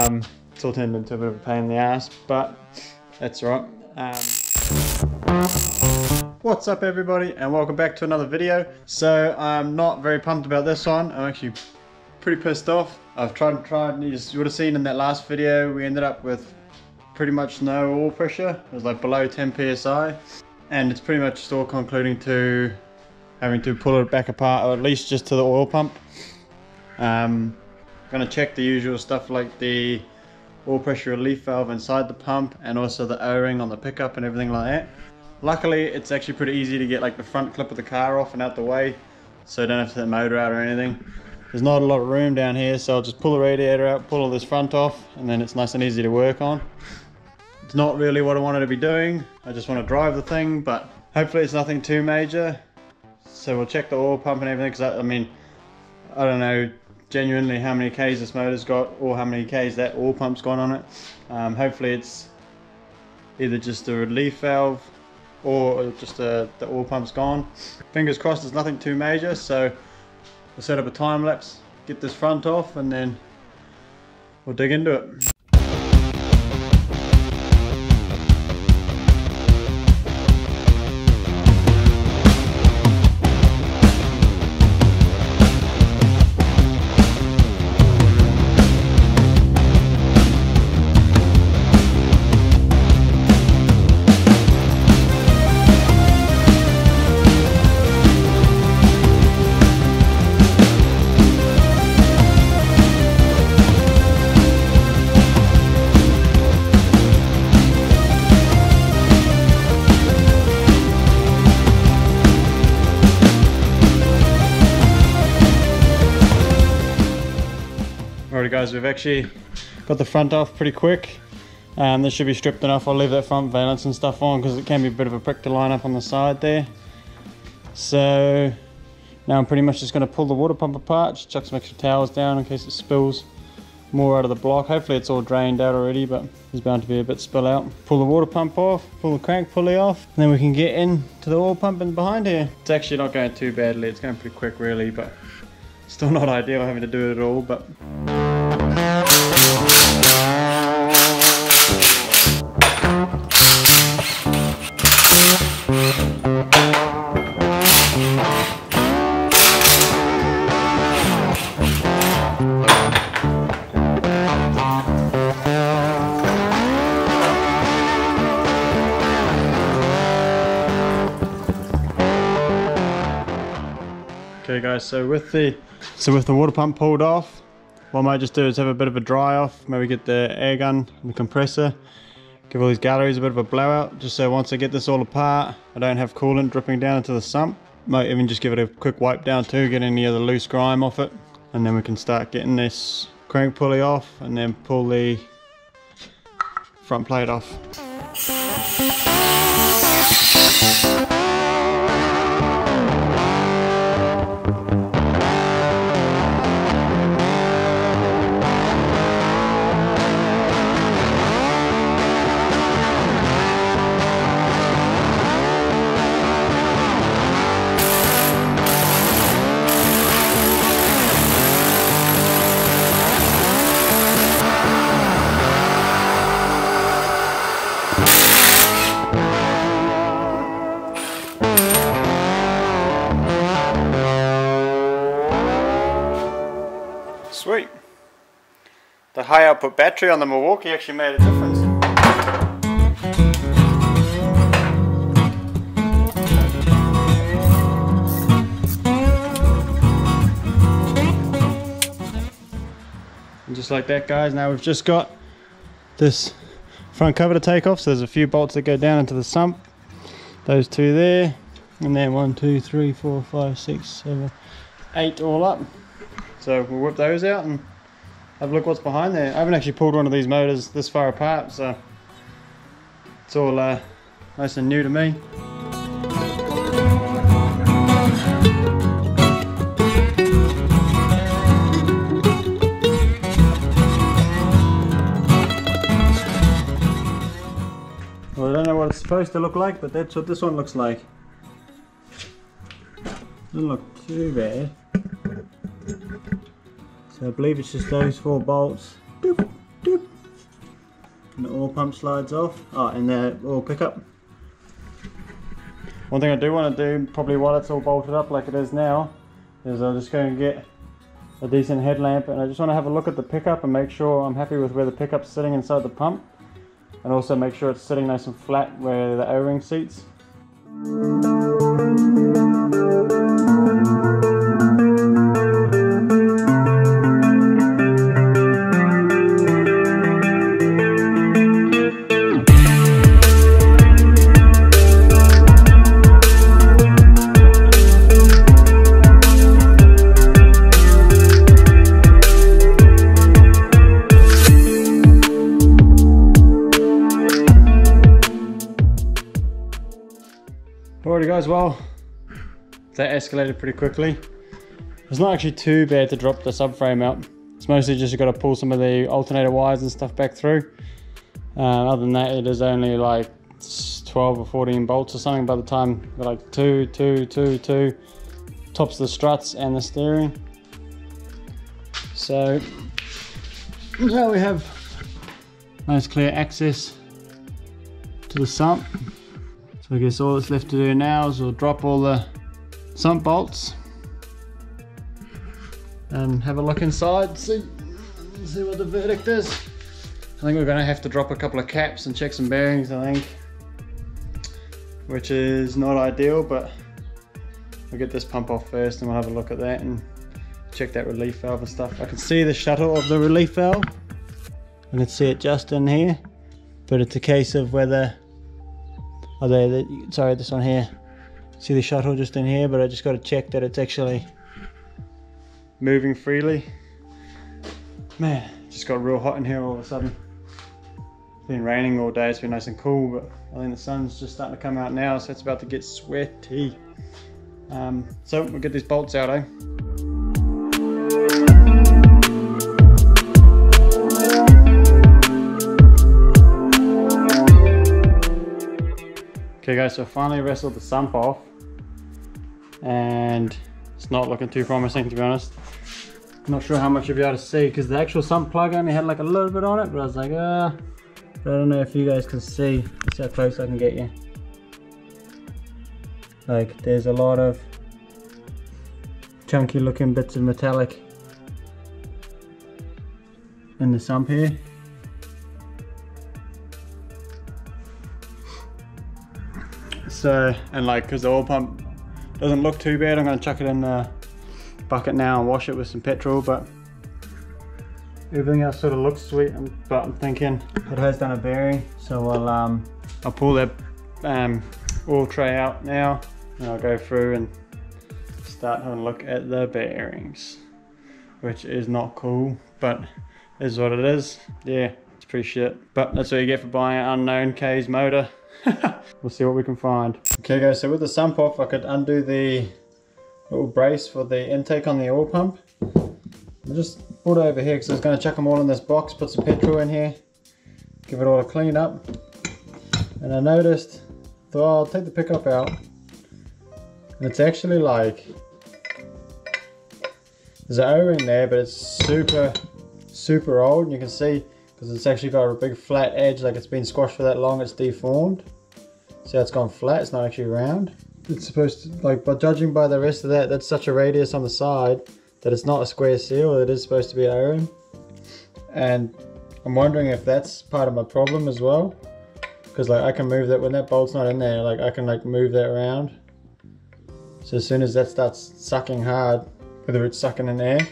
It's all turned into a bit of a pain in the ass, but that's right. What's up everybody, and welcome back to another video. So I'm not very pumped about this one. I'm actually pretty pissed off. I've tried, you would have seen in that last video, we ended up with pretty much no oil pressure. It was like below 10 psi, and it's pretty much still concluding to having to pull it back apart, or at least just to the oil pump. Gonna check the usual stuff like the oil pressure relief valve inside the pump, and also the O-ring on the pickup and everything like that. Luckily it's actually pretty easy to get like the front clip of the car off and out the way, so I don't have to take the motor out or anything. There's not a lot of room down here, so I'll just pull the radiator out, pull all this front off, and then it's nice and easy to work on. It's not really what I wanted to be doing. I just want to drive the thing, but hopefully it's nothing too major. So we'll check the oil pump and everything, because I mean, I don't know genuinely how many Ks this motor's got or how many Ks that oil pump's got on it. Hopefully it's either just the relief valve or just the oil pump's gone. Fingers crossed there's nothing too major, so we'll set up a time lapse, get this front off, and then we'll dig into it. Alright guys, we've actually got the front off pretty quick. This should be stripped enough. I'll leave that front valance and stuff on because it can be a bit of a prick to line up on the side there. So now I'm pretty much just going to pull the water pump apart, just chuck some extra towels down in case it spills more out of the block. Hopefully it's all drained out already, but there's bound to be a bit spill out. Pull the water pump off, pull the crank pulley off, and then we can get into the oil pump in behind here. It's actually not going too badly, it's going pretty quick really, but still not ideal having to do it at all. But okay guys, so with the water pump pulled off, what I might just do is have a bit of a dry off, maybe get the air gun and the compressor, give all these galleries a bit of a blowout, just so once I get this all apart, I don't have coolant dripping down into the sump. Might even just give it a quick wipe down too, get any of the loose grime off it, and then we can start getting this crank pulley off and then pull the front plate off. Sweet. The high output battery on the Milwaukee actually made a difference. And just like that guys, now we've just got this front cover to take off, so there's a few bolts that go down into the sump. Those two there, and then 1, 2, 3, 4, 5, 6, 7, 8 all up. So we'll whip those out and have a look what's behind there. I haven't actually pulled one of these motors this far apart, so it's all nice and new to me. Well, I don't know what it's supposed to look like, but that's what this one looks like. Doesn't look too bad. So I believe it's just those 4 bolts. Doop, doop. And the oil pump slides off. Oh, and the oil pickup. One thing I do want to do, probably while it's all bolted up like it is now, is I'll just go and get a decent headlamp, and I just want to have a look at the pickup and make sure I'm happy with where the pickup's sitting inside the pump, and also make sure it's sitting nice and flat where the O-ring seats. Alrighty guys, well, that escalated pretty quickly. It's not actually too bad to drop the subframe out. It's mostly just you got to pull some of the alternator wires and stuff back through. Other than that, it is only like 12 or 14 bolts or something by the time, like two, tops of the struts and the steering. So now we have nice clear access to the sump. So I guess all that's left to do now is we'll drop all the sump bolts and have a look inside, see what the verdict is. I think we're going to have to drop a couple of caps and check some bearings, I think, which is not ideal, but we'll get this pump off first and we'll have a look at that and check that relief valve and stuff. I can see the shuttle of the relief valve. I can see it just in here, but it's a case of whether sorry, this one here. See the shuttle just in here, but I just got to check that it's actually moving freely. Man, it just got real hot in here all of a sudden. It's been raining all day, it's been nice and cool, but I think the sun's just starting to come out now, so it's about to get sweaty. So we'll get these bolts out, eh? Okay guys, so I finally wrestled the sump off and it's not looking too promising, to be honest. I'm not sure how much you'll be able to see because the actual sump plug only had like a little bit on it, but I was like, but I don't know if you guys can see. Let's see how close I can get you. Like there's a lot of chunky looking bits of metallic in the sump here. So, and like, because the oil pump doesn't look too bad, I'm going to chuck it in the bucket now and wash it with some petrol, but everything else sort of looks sweet. But I'm thinking it has done a bearing, so I'll pull that oil tray out now and I'll go through and start having a look at the bearings, which is not cool, but is what it is. Yeah, it's pretty shit, but that's what you get for buying an unknown K's motor. We'll see what we can find. Okay guys, so with the sump off, I could undo the little brace for the intake on the oil pump. I just put it over here because I was going to chuck them all in this box, put some petrol in here, give it all a clean up. And I noticed, thought I'll take the pickup out, and it's actually like, there's an O-ring there, but it's super old, and you can see because it's actually got a big flat edge, like it's been squashed for that long, it's deformed. See how it's gone flat, it's not actually round. It's supposed to, like, but judging by the rest of that, that's such a radius on the side that it's not a square seal, it is supposed to be an O-ring. And I'm wondering if that's part of my problem as well. Because like I can move that, when that bolt's not in there, like I can like move that around. So as soon as that starts sucking hard, whether it's sucking in air,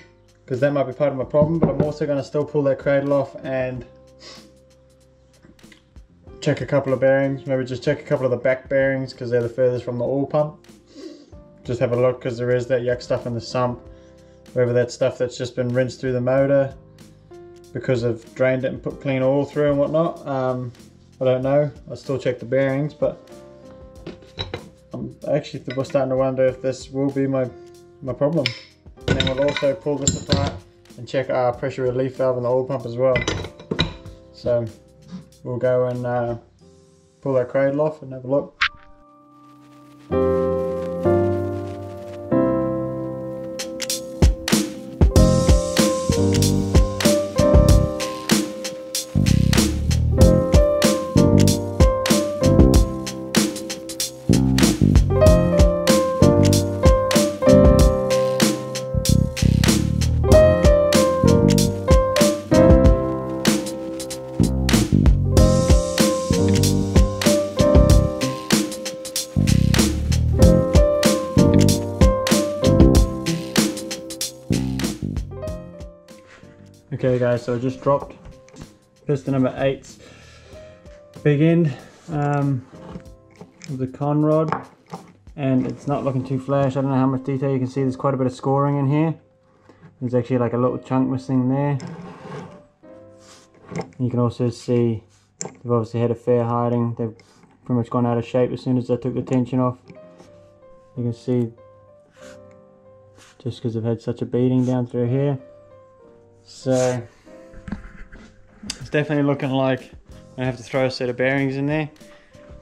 because that might be part of my problem, but I'm also going to still pull that cradle off and check a couple of bearings, maybe just check a couple of the back bearings because they're the furthest from the oil pump. Just have a look because there is that yuck stuff in the sump, whether that stuff that's just been rinsed through the motor because I've drained it and put clean oil through and whatnot. I don't know, I'll still check the bearings, but I'm actually starting to wonder if this will be my problem. And then we'll also pull this apart and check our pressure relief valve in the oil pump as well. So we'll go and pull that cradle off and have a look. Okay guys, so I just dropped piston number 8's big end with the con rod, and it's not looking too flash. I don't know how much detail you can see. There's quite a bit of scoring in here. There's actually like a little chunk missing there. And you can also see they've obviously had a fair hiding. They've pretty much gone out of shape as soon as I took the tension off. You can see just because they've had such a beating down through here. So it's definitely looking like I have to throw a set of bearings in there,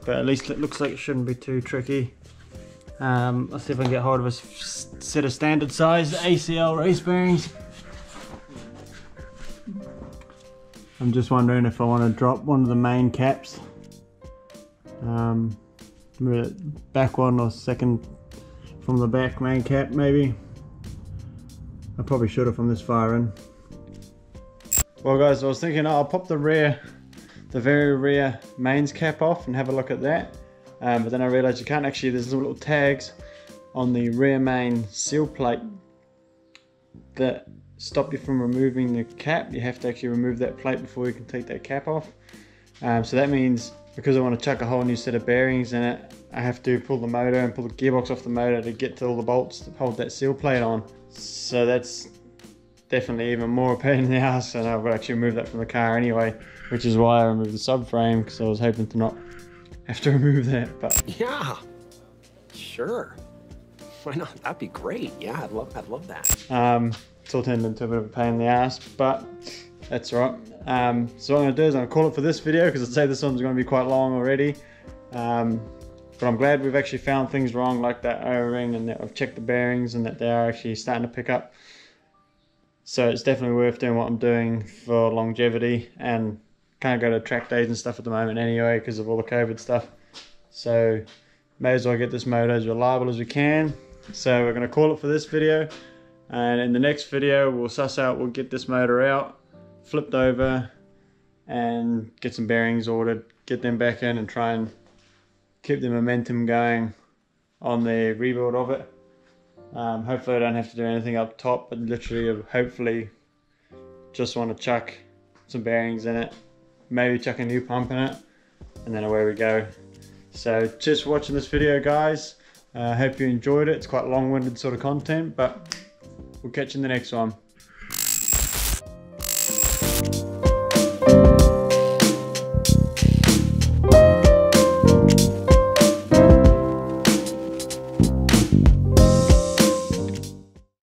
but at least it looks like it shouldn't be too tricky. Let's see if I can get hold of a set of standard size ACL race bearings. I'm just wondering if I want to drop one of the main caps, back one or second from the back main cap maybe. I probably should have from this far in. Well guys, I was thinking I'll pop the very rear mains cap off and have a look at that. But then I realized you can't actually, there's little tags on the rear main seal plate that stop you from removing the cap. You have to actually remove that plate before you can take that cap off. So that means, because I want to chuck a whole new set of bearings in it, I have to pull the motor and pull the gearbox off the motor to get to all the bolts to hold that seal plate on. So that's definitely even more a pain in the ass, and I've actually removed that from the car anyway, which is why I removed the subframe, because I was hoping to not have to remove that. But yeah, sure, why not? That'd be great. Yeah, I'd love that. It's all turned into a bit of a pain in the ass, but that's all right. So what I'm gonna do is I'm gonna call it for this video, because I'd say this one's gonna be quite long already. But I'm glad we've actually found things wrong like that O-ring, and that I've checked the bearings and that they are actually starting to pick up. So it's definitely worth doing what I'm doing for longevity, and can't go to track days and stuff at the moment anyway because of all the COVID stuff. So may as well get this motor as reliable as we can. So we're going to call it for this video, and in the next video we'll get this motor out, flipped over, and get some bearings ordered, get them back in and try and keep the momentum going on the rebuild of it. Hopefully I don't have to do anything up top, but literally hopefully just want to chuck some bearings in it, maybe chuck a new pump in it, and then away we go. So cheers for watching this video guys. Hope you enjoyed it. It's quite long-winded sort of content, but we'll catch you in the next one.